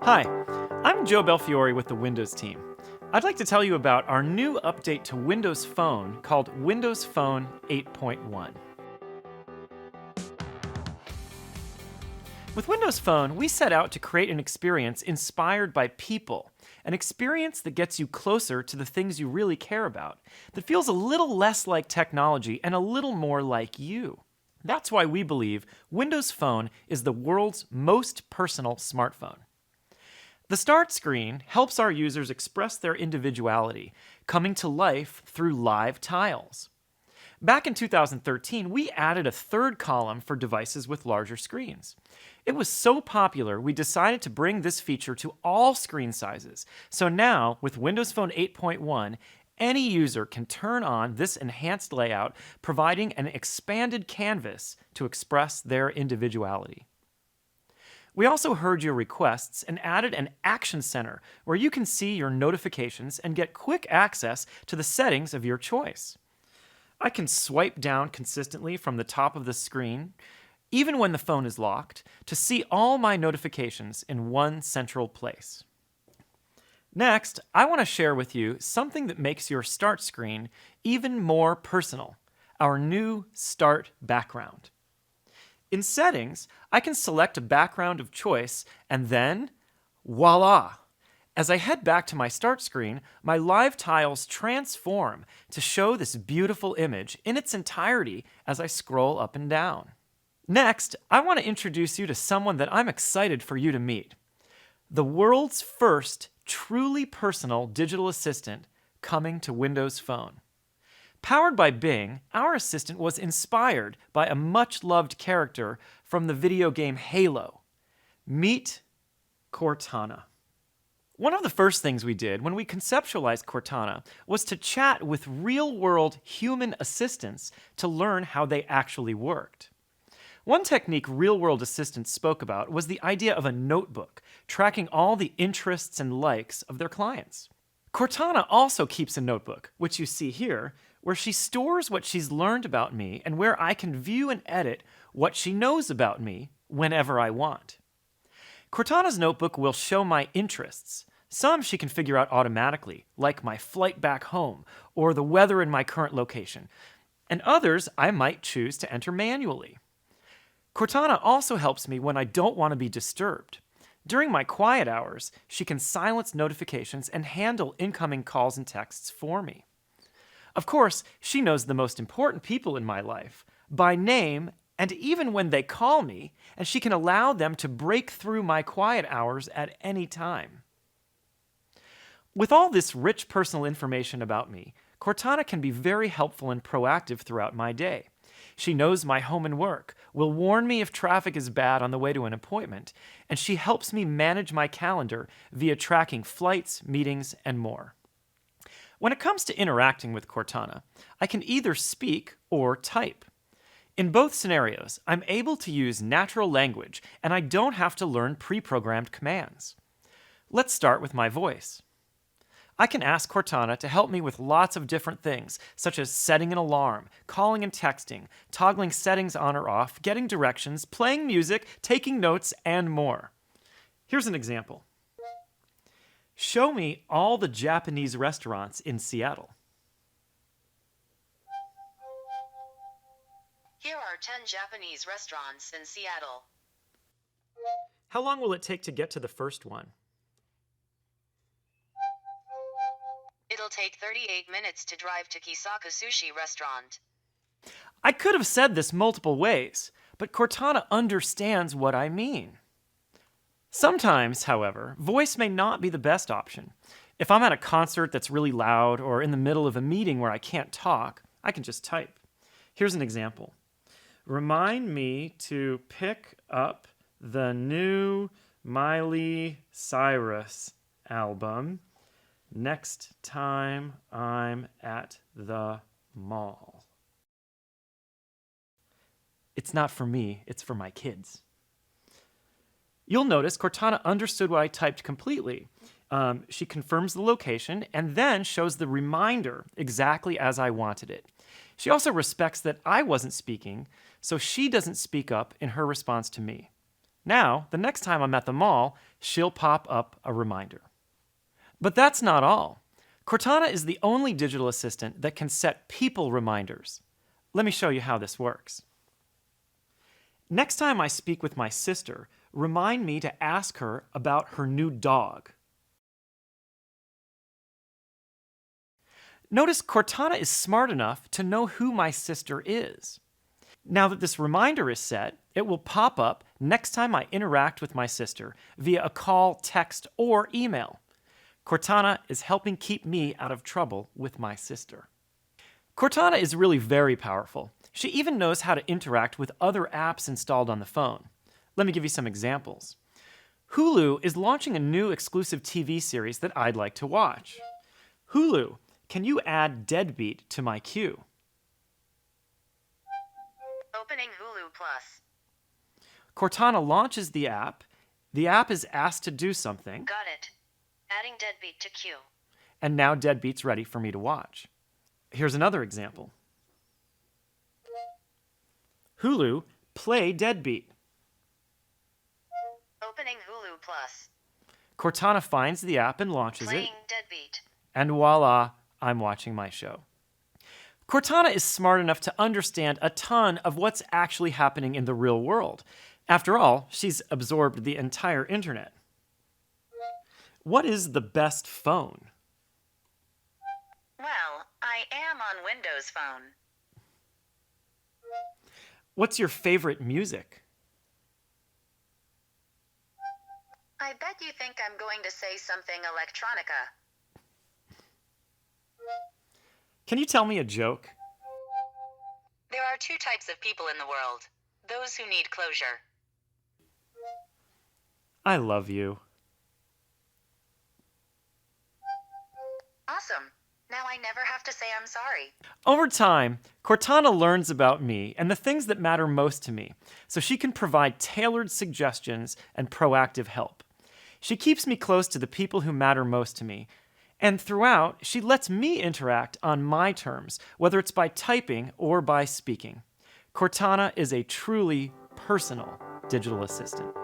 Hi, I'm Joe Belfiore with the Windows team. I'd like to tell you about our new update to Windows Phone called Windows Phone 8.1. With Windows Phone, we set out to create an experience inspired by people, an experience that gets you closer to the things you really care about, that feels a little less like technology and a little more like you. That's why we believe Windows Phone is the world's most personal smartphone. The Start screen helps our users express their individuality, coming to life through live tiles. Back in 2013, we added a third column for devices with larger screens. It was so popular, we decided to bring this feature to all screen sizes. So now, with Windows Phone 8.1, any user can turn on this enhanced layout, providing an expanded canvas to express their individuality. We also heard your requests and added an Action Center where you can see your notifications and get quick access to the settings of your choice. I can swipe down consistently from the top of the screen, even when the phone is locked, to see all my notifications in one central place. Next, I want to share with you something that makes your Start screen even more personal, our new Start background. In Settings, I can select a background of choice, and then, voila! As I head back to my Start screen, my live tiles transform to show this beautiful image in its entirety as I scroll up and down. Next, I want to introduce you to someone that I'm excited for you to meet. The world's first truly personal digital assistant coming to Windows Phone. Powered by Bing, our assistant was inspired by a much-loved character from the video game Halo. Meet Cortana. One of the first things we did when we conceptualized Cortana was to chat with real-world human assistants to learn how they actually worked. One technique real-world assistants spoke about was the idea of a notebook, tracking all the interests and likes of their clients. Cortana also keeps a notebook, which you see here, where she stores what she's learned about me and where I can view and edit what she knows about me whenever I want. Cortana's notebook will show my interests. Some she can figure out automatically, like my flight back home or the weather in my current location, and others I might choose to enter manually. Cortana also helps me when I don't want to be disturbed. During my quiet hours, she can silence notifications and handle incoming calls and texts for me. Of course, she knows the most important people in my life, by name and even when they call me, and she can allow them to break through my quiet hours at any time. With all this rich personal information about me, Cortana can be very helpful and proactive throughout my day. She knows my home and work, will warn me if traffic is bad on the way to an appointment, and she helps me manage my calendar via tracking flights, meetings, and more. When it comes to interacting with Cortana, I can either speak or type. In both scenarios, I'm able to use natural language, and I don't have to learn pre-programmed commands. Let's start with my voice. I can ask Cortana to help me with lots of different things, such as setting an alarm, calling and texting, toggling settings on or off, getting directions, playing music, taking notes, and more. Here's an example. Show me all the Japanese restaurants in Seattle. Here are 10 Japanese restaurants in Seattle. How long will it take to get to the first one? It'll take 38 minutes to drive to Kisaka Sushi Restaurant. I could have said this multiple ways, but Cortana understands what I mean. Sometimes, however, voice may not be the best option. If I'm at a concert that's really loud or in the middle of a meeting where I can't talk, I can just type. Here's an example. Remind me to pick up the new Miley Cyrus album next time I'm at the mall. It's not for me, it's for my kids. You'll notice Cortana understood what I typed completely. She confirms the location and then shows the reminder exactly as I wanted it. She also respects that I wasn't speaking, so she doesn't speak up in her response to me. Now, the next time I'm at the mall, she'll pop up a reminder. But that's not all. Cortana is the only digital assistant that can set people reminders. Let me show you how this works. Next time I speak with my sister, remind me to ask her about her new dog. Notice Cortana is smart enough to know who my sister is. Now that this reminder is set, it will pop up next time I interact with my sister via a call, text, or email. Cortana is helping keep me out of trouble with my sister. Cortana is really very powerful. She even knows how to interact with other apps installed on the phone. Let me give you some examples. Hulu is launching a new exclusive TV series that I'd like to watch. Hulu, can you add Deadbeat to my queue? Opening Hulu Plus. Cortana launches the app. The app is asked to do something. Got it. Adding Deadbeat to queue. And now Deadbeat's ready for me to watch. Here's another example. Hulu, play Deadbeat. Opening Hulu Plus. Cortana finds the app and launches Playing it. Deadbeat. And voila, I'm watching my show. Cortana is smart enough to understand a ton of what's actually happening in the real world. After all, she's absorbed the entire internet. What is the best phone? Well, I am on Windows Phone. What's your favorite music? I bet you think I'm going to say something electronica. Can you tell me a joke? There are two types of people in the world. Those who need closure. I love you. Awesome. Now I never have to say I'm sorry. Over time, Cortana learns about me and the things that matter most to me, so she can provide tailored suggestions and proactive help. She keeps me close to the people who matter most to me, and throughout, she lets me interact on my terms, whether it's by typing or by speaking. Cortana is a truly personal digital assistant.